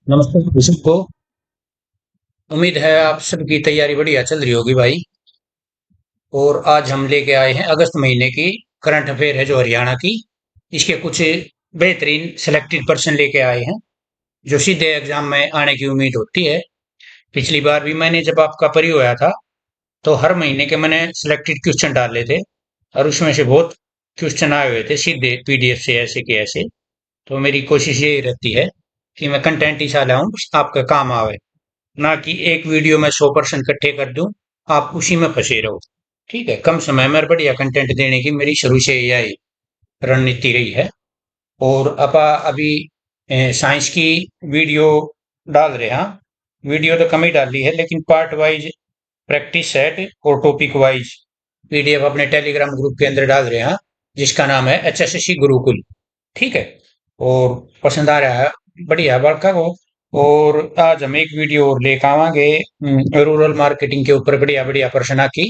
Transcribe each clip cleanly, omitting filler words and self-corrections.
नमस्ते ऋषभ को। उम्मीद है आप सबकी तैयारी बढ़िया चल रही होगी भाई। और आज हम लेके आए हैं अगस्त महीने की करंट अफेयर है जो हरियाणा की। इसके कुछ बेहतरीन सिलेक्टेड पर्सन लेके आए हैं जो सीधे एग्जाम में आने की उम्मीद होती है। पिछली बार भी मैंने जब आपका परी होया था तो हर महीने के मैंने सिलेक्टेड क्वेश्चन डाले थे और उसमें से बहुत क्वेश्चन आए हुए थे सीधे पीडीएफ से ऐसे के ऐसे। तो मेरी कोशिश यही रहती है कि मैं कंटेंट ऐसा लाऊं आपका काम आवे, ना कि एक वीडियो में 100% इकट्ठे कर दूं, आप उसी में फंसे रहो। ठीक है, कम समय में बढ़िया कंटेंट देने की मेरी शुरू से यही रणनीति रही है। और अभी साइंस की वीडियो डाल रहे हैं। वीडियो तो कम ही डाली है लेकिन पार्ट वाइज प्रैक्टिस सेट और टॉपिक वाइज पीडीएफ अपने टेलीग्राम ग्रुप के अंदर डाल रहे हैं जिसका नाम है एचएसएससी गुरुकुल। ठीक है, और पसंद आ रहा है बढ़िया बड़का को। और आज हम एक वीडियो और लेकर आवांगे रूरल मार्केटिंग के ऊपर, बढ़िया बढ़िया प्रश्न की।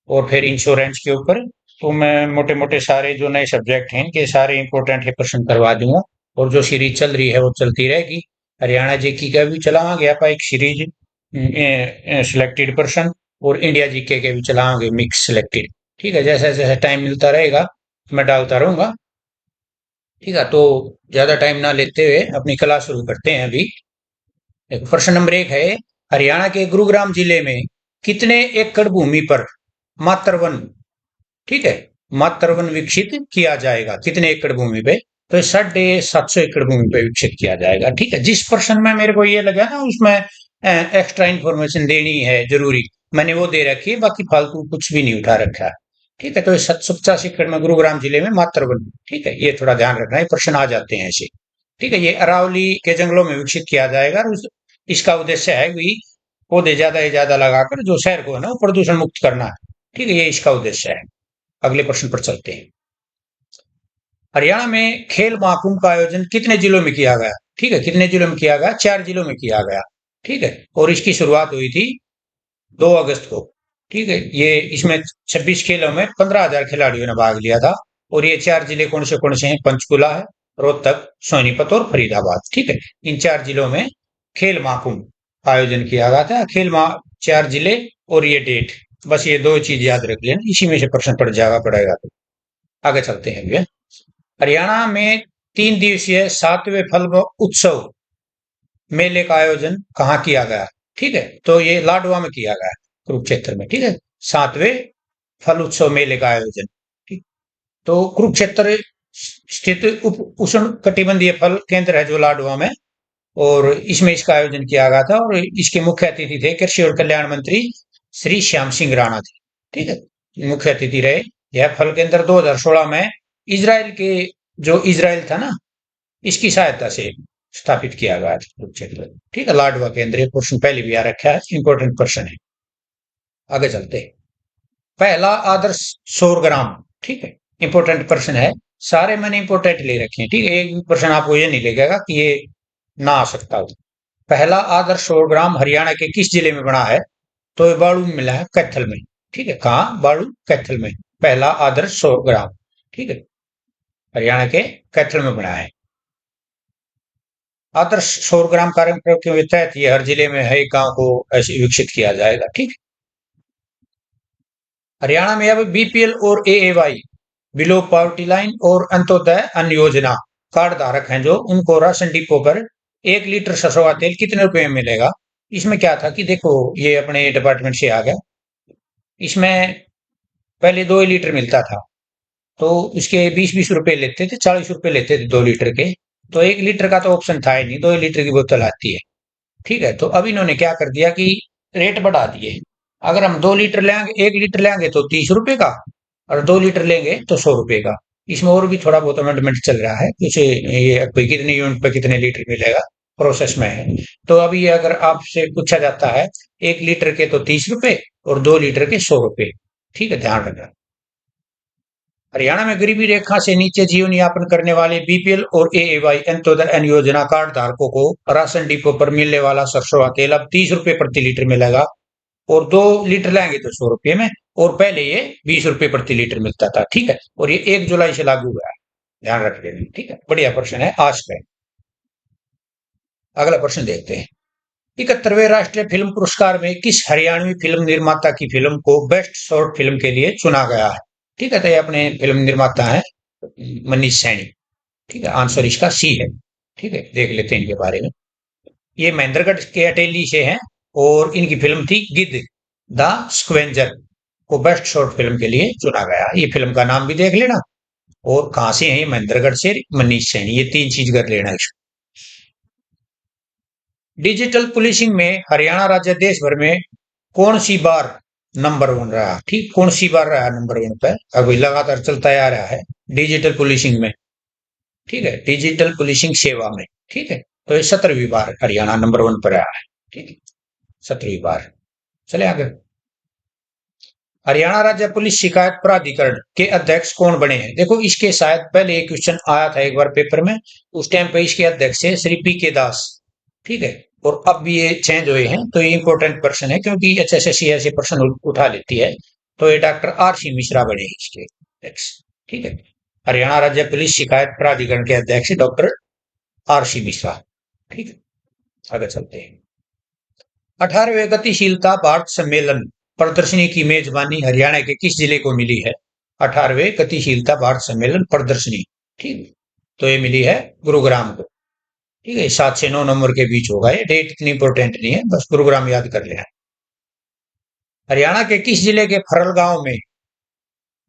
और फिर इंश्योरेंस के ऊपर तो मैं मोटे मोटे सारे जो नए सब्जेक्ट हैं इनके सारे इंपॉर्टेंट है प्रश्न करवा दूंगा। और जो सीरीज चल रही है वो चलती रहेगी। हरियाणा जीके का भी चलावांगे आप एक सीरीज सिलेक्टेड पर्सन, और इंडिया जीके के भी चलावांगे मिक्स सिलेक्टेड। ठीक है, जैसे जैसे टाइम मिलता रहेगा मैं डालता रहूंगा। ठीक है, तो ज्यादा टाइम ना लेते हुए अपनी क्लास शुरू करते हैं अभी। देखो, प्रश्न नंबर 1 है, हरियाणा के गुरुग्राम जिले में कितने एकड़ भूमि पर मात्र वन, ठीक है, मात्र वन विकसित किया जाएगा? कितने एकड़ भूमि पे? तो 750 एकड़ भूमि पे विकसित किया जाएगा। ठीक है, जिस प्रश्न में मेरे को ये लगा ना उसमें एक्स्ट्रा इंफॉर्मेशन देनी है जरूरी, मैंने वो दे रखी है, बाकी फालतू कुछ भी नहीं उठा रखा है। ठीक है, तो 750 एकड़ में गुरुग्राम जिले में मात्र वन। ठीक है, ये थोड़ा ध्यान रखना है, प्रश्न आ जाते हैं ऐसे। ठीक है, ये अरावली के जंगलों में विकसित किया जाएगा। और इसका उद्देश्य है कि पौधे ज्यादा से ज्यादा लगाकर जो शहर को है ना वो प्रदूषण मुक्त करना है। ठीक है, ये इसका उद्देश्य है। अगले प्रश्न पर चलते हैं। हरियाणा में खेल महाकुंभ का आयोजन कितने जिलों में किया गया? ठीक है, कितने जिलों में किया गया? 4 जिलों में किया गया। ठीक है, और इसकी शुरुआत हुई थी 2 अगस्त को। ठीक है, ये इसमें 26 खेलों में 15,000 खिलाड़ियों ने भाग लिया था। और ये 4 जिले कौन से हैं? पंचकुला है, रोहतक, सोनीपत और फरीदाबाद। ठीक है, इन 4 जिलों में खेल महाकुंभ आयोजन किया गया था। 4 जिले और ये डेट, बस ये दो चीज याद रख लेना, इसी में से प्रश्न पड़ जाएगा पड़ेगा। तो आगे चलते हैं भैया। हरियाणा में 3 दिवसीय 7वें फल उत्सव मेले का आयोजन कहाँ किया गया? ठीक है, तो ये लाडवा में किया गया, कुरुक्षेत्र में। ठीक है, 7वें फल उत्सव मेले का आयोजन। ठीक, तो कुरुक्षेत्र स्थित उप उष्ण कटिबंधीय फल केंद्र है जो लाडवा में, और इसमें इसका आयोजन किया गया था। और इसके मुख्य अतिथि थे कृषि और कल्याण मंत्री श्री श्याम सिंह राणा थे। ठीक है, मुख्य अतिथि रहे। यह फल केंद्र 2016 में इजराइल के, जो इजराइल था ना, इसकी सहायता से स्थापित किया गया था कुरुक्षेत्र। ठीक है, लाडवा केंद्र, ये क्वेश्चन पहले भी आ रखा है, इंपॉर्टेंट क्वेश्चन है। आगे चलते हैं। पहला आदर्श सौर ग्राम। ठीक है, इंपॉर्टेंट प्रश्न है, सारे मैंने इंपॉर्टेंट ले रखे हैं। ठीक है, एक भी प्रश्न आपको ये नहीं लगेगा कि ये ना आ सकता हो। पहला आदर्श सौर ग्राम हरियाणा के किस जिले में बना है? तो ये बाड़ू में मिला है, कैथल में। ठीक है, कहाँ? बाड़ू कैथल में पहला आदर्श सौर ग्राम। ठीक है, हरियाणा के कैथल में बना है। आदर्श सौर ग्राम कार्यक्रम के तहत ये हर जिले में हर गांव को ऐसे विकसित किया जाएगा। ठीक, हरियाणा में अब बीपीएल और एएवाई, बिलो पॉवर्टी लाइन और अंत्योदय अन्न योजना कार्ड धारक हैं जो, उनको राशन डिपो पर 1 लीटर सरसों का तेल कितने रुपए में मिलेगा? इसमें क्या था कि देखो, ये अपने डिपार्टमेंट से आ गया। इसमें पहले 2 लीटर मिलता था, तो उसके 20-20 रुपए लेते थे, 40 रुपए लेते थे 2 लीटर के। तो 1 लीटर का तो ऑप्शन था ही नहीं, 2 लीटर की बोतल आती है। ठीक है, तो अब इन्होंने क्या कर दिया कि रेट बढ़ा दिए। अगर हम 2 लीटर लेंगे, 1 लीटर लेंगे तो 30 रुपए का, और 2 लीटर लेंगे तो 100 रुपए का। इसमें और भी थोड़ा बहुत अमेंडमेंट चल रहा है, जैसे ये कोई कितने यूनिट पे कितने लीटर मिलेगा, प्रोसेस में है। तो अभी ये अगर आपसे पूछा जाता है, 1 लीटर के तो 30 रुपए और 2 लीटर के 100 रुपए। ठीक है, ध्यान रखना। हरियाणा में गरीबी रेखा से नीचे जीवन यापन करने वाले बीपीएल और एएवाई अंत्योदय अन्न योजना कार्ड धारकों को राशन डिपो पर मिलने वाला सरसों का तेल अब 30 रुपए प्रति लीटर मिलेगा। और 2 लीटर लेंगे तो 100 रुपए में, और पहले ये 20 रुपए प्रति लीटर मिलता था। ठीक है, और ये 1 जुलाई से लागू हुआ है, ध्यान रख लेना। ठीक है, बढ़िया प्रश्न है आज का। अगला प्रश्न देखते हैं। 71वें राष्ट्रीय फिल्म पुरस्कार में किस हरियाणवी फिल्म निर्माता की फिल्म को बेस्ट शॉर्ट फिल्म के लिए चुना गया है? ठीक है, तो ये अपने फिल्म निर्माता है मनीष सैनी। ठीक है, आंसर इसका सी है। ठीक है, देख लेते हैं इनके बारे में। ये महेंद्रगढ़ के अटेली से हैं और इनकी फिल्म थी गिद्ध द स्क्वेंजर को बेस्ट शॉर्ट फिल्म के लिए चुना गया। ये फिल्म का नाम भी देख लेना। और कहां से है ये? महेंद्रगढ़ से मनीष सैनी। ये तीन चीज कर लेना इसको। डिजिटल पुलिसिंग में हरियाणा राज्य देश भर में कौन सी बार नंबर वन रहा? ठीक, कौन सी बार रहा नंबर वन पे? अभी लगातार चलता आ रहा है डिजिटल पुलिसिंग में। ठीक है, डिजिटल पुलिसिंग सेवा में। ठीक है, तो ये 17वीं बार हरियाणा नंबर वन पर रहा है। ठीक है, 17वीं बार। चले आगे। हरियाणा राज्य पुलिस शिकायत प्राधिकरण के अध्यक्ष कौन बने हैं? देखो, इसके शायद पहले एक क्वेश्चन आया था एक बार पेपर में। उस टाइम पे इसके अध्यक्ष है श्री पी के दास। ठीक है, और अब भी ये चेंज हुए हैं, तो ये इंपॉर्टेंट पर्सन है क्योंकि एचएसएससी ऐसे पर्सन उठा लेती है। तो ये डॉक्टर आर सी मिश्रा बने हैं इसके अध्यक्ष। ठीक है, हरियाणा राज्य पुलिस शिकायत प्राधिकरण के अध्यक्ष डॉक्टर आर सी मिश्रा। ठीक है, आगे चलते हैं। 18वें गतिशीलता भारत सम्मेलन प्रदर्शनी की मेजबानी हरियाणा के किस जिले को मिली है? 18वें गतिशीलता भारत सम्मेलन प्रदर्शनी। ठीक, तो ये मिली है गुरुग्राम को। ठीक है, 7 से 9 नंबर के बीच होगा। ये डेट इतनी इंपॉर्टेंट नहीं है, बस गुरुग्राम याद कर लेना। हरियाणा के किस जिले के फरल गांव में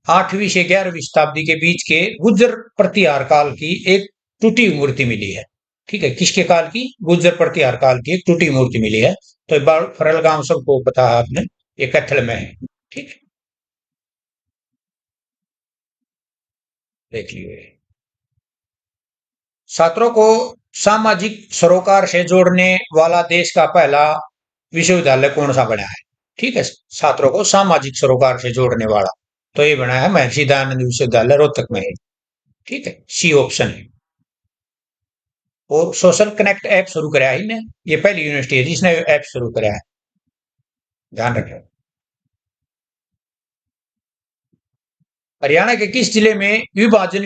8वीं से 11वीं शताब्दी के बीच के गुर्जर प्रतिहार काल की एक टूटी मूर्ति मिली है? ठीक है, किसके काल की? गुर्जर प्रतिहार काल की एक टूटी मूर्ति मिली है। तो फरल गांव सबको पता है आपने, ये कैथल में है। ठीक है, देख लिए। छात्रों को सामाजिक सरोकार से जोड़ने वाला देश का पहला विश्वविद्यालय कौन सा बना है? ठीक है, छात्रों को सामाजिक सरोकार से जोड़ने वाला, तो ये बना है महर्षि दयानंद विश्वविद्यालय रोहतक में है। ठीक है, सी ऑप्शन है। और सोशल कनेक्ट ऐप शुरू कराया इन्हें। ये पहली यूनिवर्सिटी है जिसने ऐप शुरू कराया है, ध्यान रखें। हरियाणा के किस जिले में विभाजन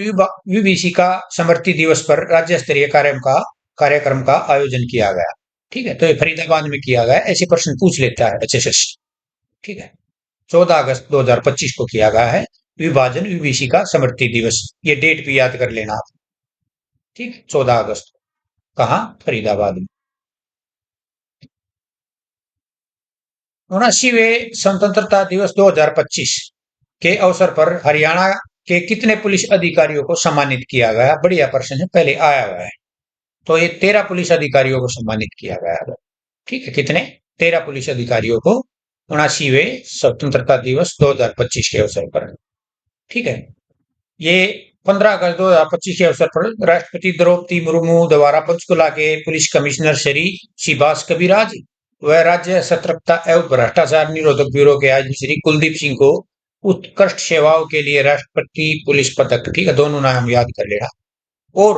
विभीषिका स्मृति दिवस पर राज्य स्तरीय कार्यक्रम का आयोजन किया गया? ठीक है, तो ये फरीदाबाद में किया गया। ऐसे प्रश्न पूछ लेता है एचएसएस। ठीक है, 14 अगस्त 2025 को किया गया है विभाजन विभीषिका स्मृति दिवस। ये डेट भी याद कर लेना आप। ठीक, 14 अगस्त। कहा? फरीदाबाद में। 79वें स्वतंत्रता दिवस 2025 के अवसर पर हरियाणा के कितने पुलिस अधिकारियों को सम्मानित किया गया? बढ़िया प्रश्न है, पहले आया हुआ है। तो ये 13 पुलिस अधिकारियों को सम्मानित किया गया है। ठीक है, कितने? 13 पुलिस अधिकारियों को 79वें स्वतंत्रता दिवस 2025 के अवसर पर। ठीक है, ये 15 अगस्त 2025 के अवसर पर राष्ट्रपति द्रौपदी मुर्मू द्वारा पंचकुला के पुलिस कमिश्नर श्री शिभाष कविराज व राज्य सतर्कता एवं भ्रष्टाचार निरोधक ब्यूरो के आईजी श्री कुलदीप सिंह को उत्कृष्ट सेवाओं के लिए राष्ट्रपति पुलिस पदक, ठीक है, दोनों नाम याद कर लेना, और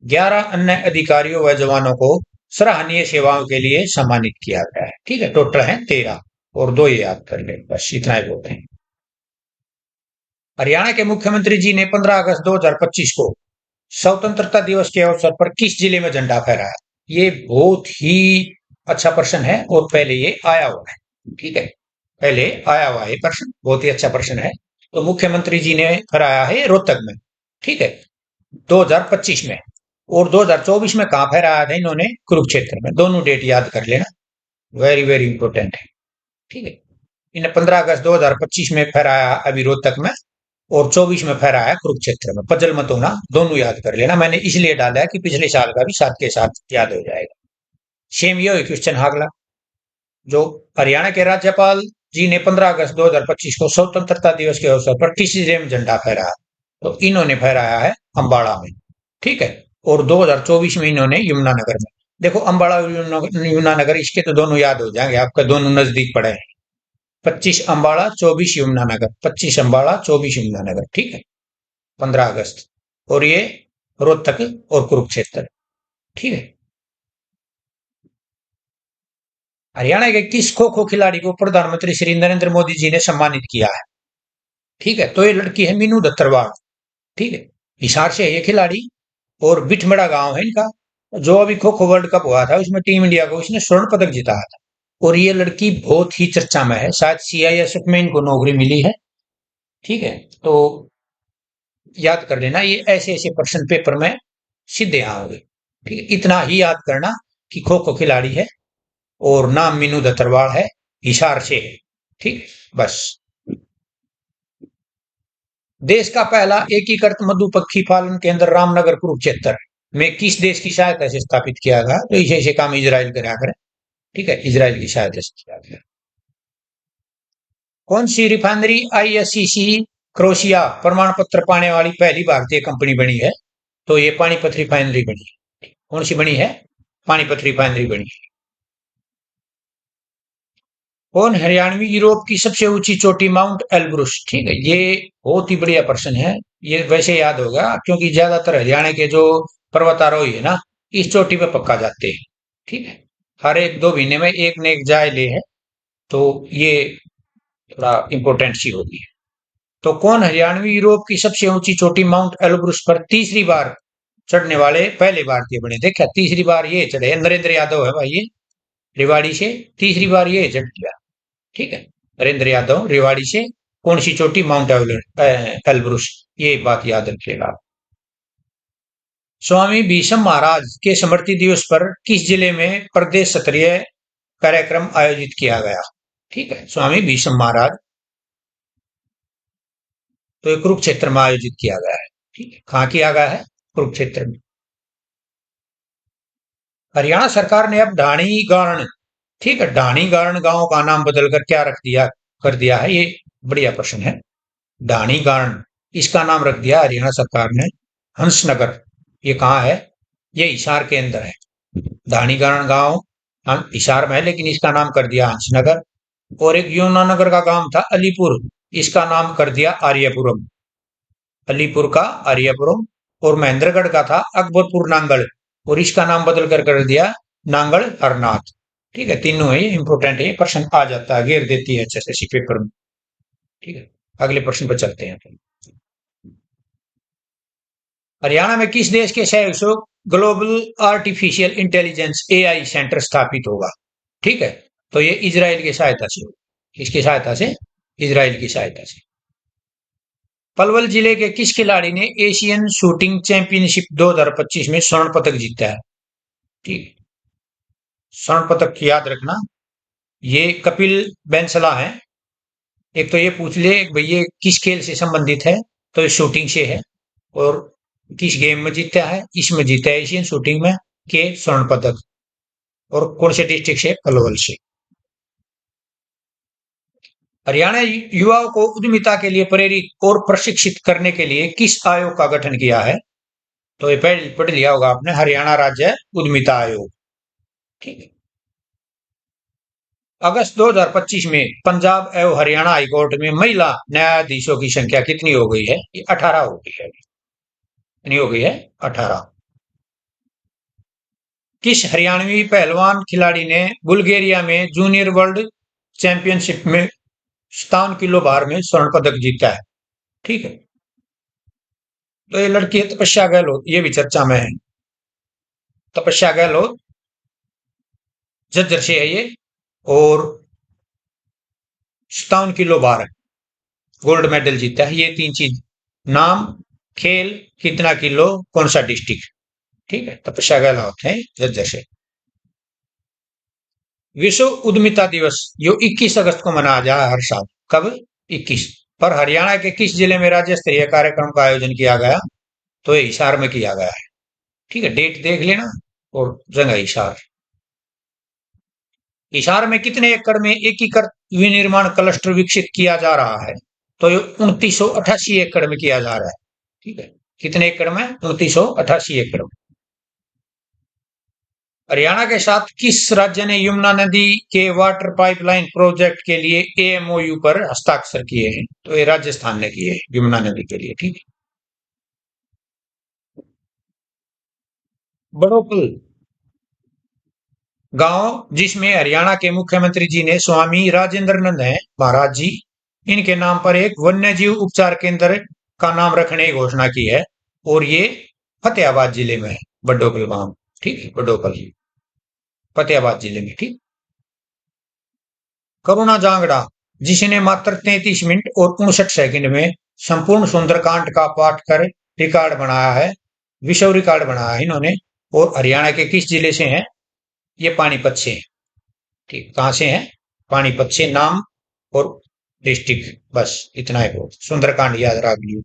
11 अन्य अधिकारियों व जवानों को सराहनीय सेवाओं के लिए सम्मानित किया गया है। ठीक है, टोटल है 13 और 2 ये याद कर ले, बस इतना ही बोलते हैं। हरियाणा के मुख्यमंत्री जी ने 15 अगस्त 2025 को स्वतंत्रता दिवस के अवसर पर किस जिले में झंडा फहराया? ये बहुत ही अच्छा प्रश्न है और पहले ये आया हुआ है। ठीक है, पहले आया हुआ है प्रश्न, बहुत ही अच्छा प्रश्न है। तो मुख्यमंत्री जी ने फहराया है रोहतक में। ठीक है, 2025 में। और 2024 में कहां फहराया था इन्होंने? कुरुक्षेत्र में। दोनों डेट याद कर लेना, वेरी वेरी इंपोर्टेंट है। ठीक है, इन्हें 15 अगस्त 2025 में फहराया अभी रोहतक में, और 24 में फहराया कुरुक्षेत्र में। पजल मत होना, दोनों याद कर लेना। मैंने इसलिए डाला है कि पिछले साल का भी साथ के साथ याद हो जाएगा। सेम ये क्वेश्चन अगला, जो हरियाणा के राज्यपाल जी ने 15 अगस्त 2025 को स्वतंत्रता दिवस के अवसर पर किस जिले में झंडा फहराया? तो इन्होंने फहराया है अम्बाड़ा में। ठीक है, और 2024 में इन्होंने यमुनानगर में। देखो, अम्बाड़ा और यमुनानगर, इसके तो दोनों याद हो जाएंगे आपका, दोनों नजदीक पड़े हैं। 25 अम्बाड़ा 24 यमुनानगर, 25 अम्बाड़ा 24 यमुनानगर। ठीक है, 15 अगस्त। और ये रोहतक और कुरुक्षेत्र। ठीक है, हरियाणा के किस खो खो खिलाड़ी को प्रधानमंत्री श्री नरेंद्र मोदी जी ने सम्मानित किया है? ठीक है, तो ये लड़की है मीनू दत्तरवाड़। ठीक है, हिसार से है ये खिलाड़ी और बिठमड़ा गांव है इनका। जो अभी खो खो वर्ल्ड कप हुआ था उसमें टीम इंडिया को उसने स्वर्ण पदक जिताया था। और ये लड़की बहुत ही चर्चा में है, शायद सीआईएसएफ में इनको नौकरी मिली है। ठीक है, तो याद कर लेना, ये ऐसे ऐसे प्रश्न पेपर में सीधे आओगे। ठीक है, इतना ही याद करना कि खो खो खिलाड़ी है और नाम मीनू दत्तरवाड़ है, हिसार से है। ठीक है, बस। देश का पहला एकीकृत मधुमक्खी पालन केंद्र रामनगर कुरुक्षेत्र में किस देश की सहायता से स्थापित किया गया? तो इसे ऐसे काम इजराइल करा करे। ठीक है, इजराइल की सहायता से किया गया। कौन सी रिफाइनरी आईएससीसी क्रोशिया प्रमाण पत्र पाने वाली पहली भारतीय कंपनी बनी है? तो ये पानीपत रिफाइनरी बनी है। कौन सी बनी है? पानीपत रिफाइनरी बनी है। कौन हरियाणवी यूरोप की सबसे ऊंची चोटी माउंट एल्ब्रुस? ठीक है, ये बहुत ही बढ़िया प्रश्न है। ये वैसे याद होगा क्योंकि ज्यादातर हरियाणा के जो पर्वतारोही है ना, इस चोटी पे पक्का जाते हैं। ठीक है, हर एक 2 महीने में एक न एक जाए ले है, तो ये थोड़ा इंपॉर्टेंट सी होती है। तो कौन हरियाणवी यूरोप की सबसे ऊंची चोटी माउंट एल्ब्रुस पर तीसरी बार चढ़ने वाले पहले भारतीय बने? देखा, तीसरी बार ये चढ़े, नरेंद्र यादव है भाई, ये रेवाड़ी से तीसरी बार ये चढ़ गया। ठीक है, नरेंद्र यादव रेवाड़ी से। कौन सी चोटी? Mount Elbrus. ये बात याद रखिएगा। स्वामी भीष्म महाराज के स्मृति दिवस पर किस जिले में प्रदेश स्तरीय कार्यक्रम आयोजित किया गया? ठीक है, स्वामी भीष्म महाराज, तो ये कुरुक्षेत्र में आयोजित किया गया है। ठीक है, कहाँ किया गया है? कुरुक्षेत्र में। हरियाणा सरकार ने अब ढाणी गारण, ठीक है, ढाणी गारण गांव का नाम बदलकर क्या रख दिया कर दिया है? ये बढ़िया प्रश्न है। ढाणी गारण, इसका नाम रख दिया हरियाणा सरकार ने हंसनगर। ये कहाँ है? ये हिसार के अंदर है। ढाणी गारण गांव हिसार में है, लेकिन इसका नाम कर दिया हंसनगर। और एक यमुनानगर का गांव था अलीपुर, इसका नाम कर दिया आर्यपुरम। अलीपुर का आर्यपुरम। और महेंद्रगढ़ का था अकबरपुर नांगल, और इसका नाम बदल कर दिया नांगल हरनाथ। ठीक है, तीनों है, इंपोर्टेंट है, प्रश्न आ जाता है, घेर देती है एसएससी पेपर में। ठीक है, अगले प्रश्न पर चलते हैं। हरियाणा में किस देश के सहयोग से global artificial intelligence AI centre स्थापित होगा? ठीक है, तो ये इजराइल की सहायता से होगा। किसकी सहायता से? इजराइल की सहायता से। पलवल जिले के किस खिलाड़ी ने एशियन शूटिंग चैंपियनशिप 2025 में स्वर्ण पदक जीता है? ठीक, स्वर्ण पदक की याद रखना, ये कपिल बेंसला है। एक तो ये पूछ ले भाई ये किस खेल से संबंधित है, तो ये शूटिंग से है। और किस गेम में जीता है? इसमें जीता है एशियन शूटिंग में के स्वर्ण पदक। और कौन से डिस्ट्रिक्ट से? पलवल से। हरियाणा युवाओं को उद्यमिता के लिए प्रेरित और प्रशिक्षित करने के लिए किस आयोग का गठन किया है? तो ये पढ़ लिया होगा आपने, हरियाणा राज्य उद्यमिता आयोग। ठीक है। अगस्त 2025 में पंजाब एवं हरियाणा हाईकोर्ट में महिला न्यायाधीशों की संख्या कितनी हो गई है? ये 18 हो गई है। कितनी हो गई है? 18। किस हरियाणवी पहलवान खिलाड़ी ने बुल्गारिया में जूनियर वर्ल्ड चैंपियनशिप में 57 किलो भार में स्वर्ण पदक जीता है? ठीक है, तो ये लड़की है तपस्या गहलोत, ये भी चर्चा में है। तपस्या गहलोत झज्जर से है ये। और 57 किलो भार गोल्ड मेडल जीता है। ये 3 चीज, नाम, खेल, कितना किलो, कौन सा डिस्ट्रिक्ट। ठीक है, तपस्या गहलोत है झज्जर से। विश्व उद्यमिता दिवस जो 21 अगस्त को मनाया जाए हर साल। कब? 21। पर हरियाणा के किस जिले में राज्य स्तरीय कार्यक्रम का आयोजन किया गया? तो ये हिसार में किया गया है। ठीक है, डेट देख लेना। और जगह हिसार। हिसार में कितने एकड़ में एकीकृत विनिर्माण क्लस्टर विकसित किया जा रहा है? तो ये 2988 एकड़ में किया जा रहा है। ठीक है, कितने एकड़ में? 2988 एकड़ में। हरियाणा के साथ किस राज्य ने यमुना नदी के वाटर पाइपलाइन प्रोजेक्ट के लिए एएमओयू पर हस्ताक्षर किए हैं? तो ये राजस्थान ने किए हैं यमुना नदी के लिए। ठीक है। बड़ोपल गांव जिसमें हरियाणा के मुख्यमंत्री जी ने स्वामी राजेंद्र नंद है महाराज जी, इनके नाम पर एक वन्य जीव उपचार केंद्र का नाम रखने की घोषणा की है। और ये फतेहाबाद जिले में है, बड़ोपल गांव। ठीक है, बडोपल फतेहाबाद जिले में। ठीक। करुणा जांगड़ा, जिसने मात्र 33 मिनट और 59 सेकंड में संपूर्ण सुंदरकांड का पाठ कर रिकॉर्ड बनाया है, विश्व रिकॉर्ड बनाया है इन्होंने। और हरियाणा के किस जिले से हैं? ये पानीपत से हैं। ठीक, कहाँ से हैं? पानीपत से। नाम और डिस्ट्रिक्ट, बस इतना ही बहुत, सुंदरकांड याद रख लियो।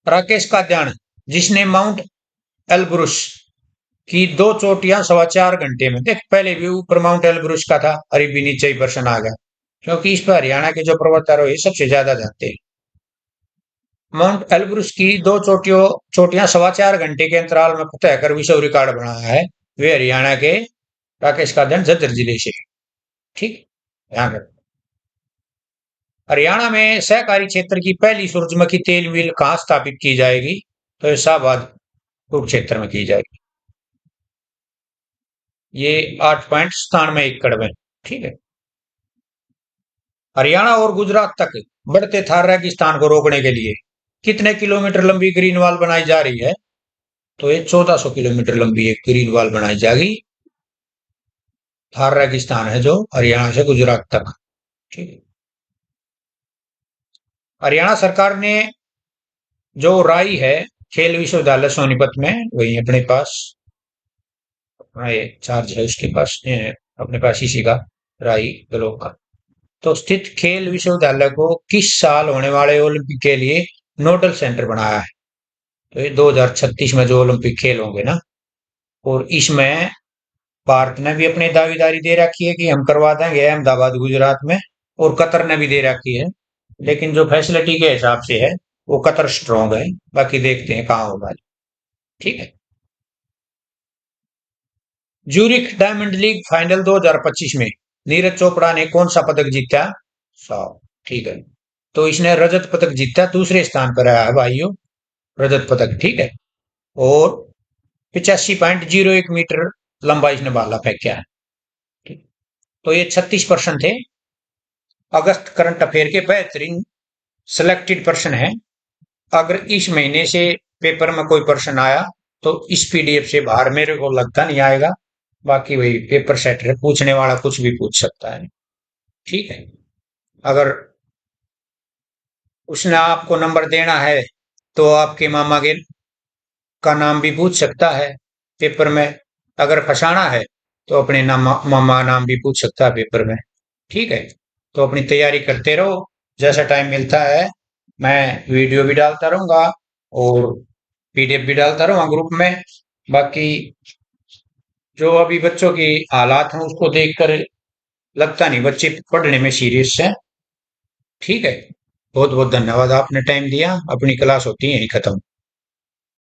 राकेश का ध्यान, जिसने माउंट एलब्रुस की दो चोटियां 4.25 घंटे में, देख पहले भी ऊपर माउंट एलब्रुस का था, अरे भी नीचे ही पर्सन आ गया, क्योंकि इस पर हरियाणा के जो पर्वतारोही सबसे ज्यादा जानते हैं। माउंट एलब्रुस की दो चोटियां 4.25 घंटे के अंतराल में फतह कर विश्व रिकॉर्ड बनाया है। वे हरियाणा के राकेश का दन झज्जर जिले से। ठीक, ध्यान रखो। हरियाणा में सहकारी क्षेत्र की पहली सूरजमुखी तेल मिल कहाँ स्थापित की जाएगी? तो ये शाहबाद कुरुक्षेत्र में की जाएगी। ये 8.97 एकड़ में। ठीक है। हरियाणा और गुजरात तक बढ़ते थार रेगिस्तान को रोकने के लिए कितने किलोमीटर लंबी ग्रीन वॉल बनाई जा रही है? तो ये 1400 किलोमीटर लंबी एक ग्रीन वॉल बनाई जाएगी। थार रेगिस्तान है जो हरियाणा से गुजरात तक। ठीक है। हरियाणा सरकार ने जो राई है खेल विश्वविद्यालय सोनीपत में, वही अपने पास अपना ये चार्ज है उसके पास, अपने पास इसी का, राई ब्लॉक का, तो स्थित खेल विश्वविद्यालय को किस साल होने वाले ओलंपिक के लिए नोडल सेंटर बनाया है? तो ये 2036 में जो ओलंपिक खेल होंगे ना, और इसमें भारत ने भी अपनी दावेदारी दे रखी है कि हम करवा देंगे अहमदाबाद गुजरात में, और कतर ने भी दे रखी है। लेकिन जो फैसिलिटी के हिसाब से है वो कतर स्ट्रांग है, बाकी देखते हैं कहाँ होगा। ठीक है। ज्यूरिख डायमंड लीग फाइनल 2025 में नीरज चोपड़ा ने कौन सा पदक जीता? सौ। ठीक है। तो इसने रजत पदक जीता, दूसरे स्थान पर आया है भाइयों, रजत पदक। ठीक है। और 85.01 मीटर लंबा इसने भाला फेंका है। ठीक। तो ये 36 पर्सन थे अगस्त करंट अफेयर के बेहतरीन सिलेक्टेड पर्सन है। अगर इस महीने से पेपर में कोई पर्सन आया तो इस पीडीएफ से बाहर मेरे को लगता नहीं आएगा। बाकी वही पेपर सेट है, पूछने वाला कुछ भी पूछ सकता है। ठीक है। अगर उसने आपको नंबर देना है तो आपके मामा के का नाम भी पूछ सकता है पेपर में। अगर फंसाना है तो अपने नाम मामा नाम भी पूछ सकता है पेपर में। ठीक है। तो अपनी तैयारी करते रहो, जैसा टाइम मिलता है मैं वीडियो भी डालता रहूंगा और पीडीएफ भी डालता रहूंगा ग्रुप में। बाकी जो अभी बच्चों की हालात हैं उसको देखकर लगता नहीं बच्चे पढ़ने में सीरियस हैं। ठीक है। बहुत बहुत धन्यवाद, आपने टाइम दिया। अपनी क्लास होती है यही खत्म।